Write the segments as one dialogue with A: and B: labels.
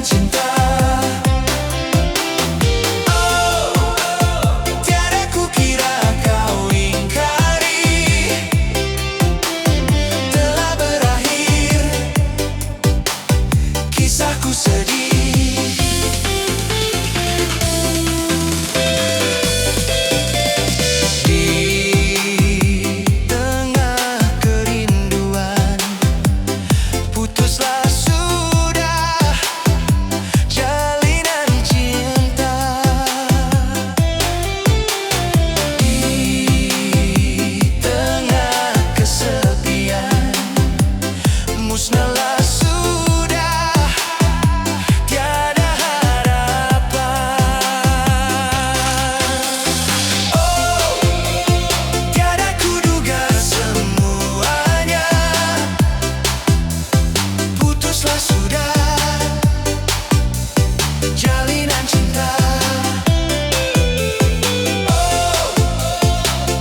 A: jalinan cinta. Oh, tiada kukira kau ingkari. Telah berakhir kisahku sedih. Musnahlah sudah, tiada harapan. Oh, tiada kuduga semuanya. Putuslah sudah jalinan cinta. Oh,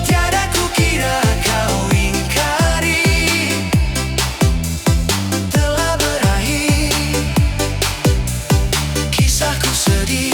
A: tiada kukira kau ingkari. Kisahku sedih.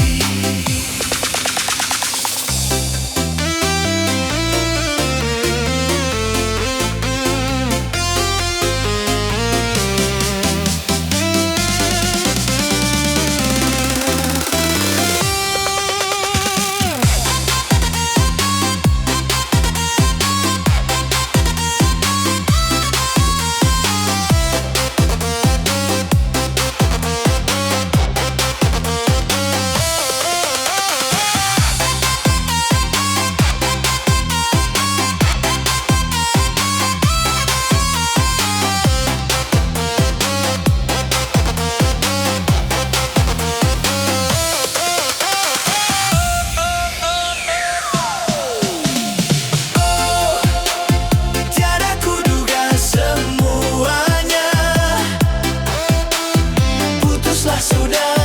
A: Sudah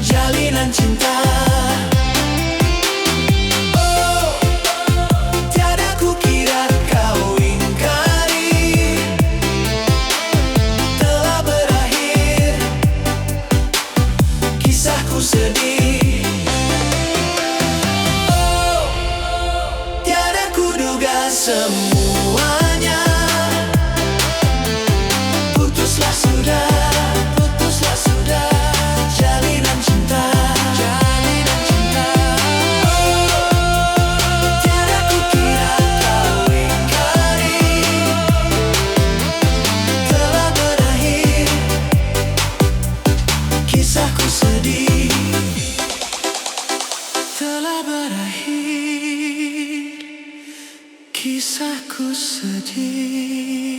A: jalinan cinta. Oh, tiada kukira kau ingkari. Telah berakhir kisahku sedih. Oh, tiada kuduga semuanya. Putuslah sudah. Kisahku sedih, telah berakhir. Kisahku sedih.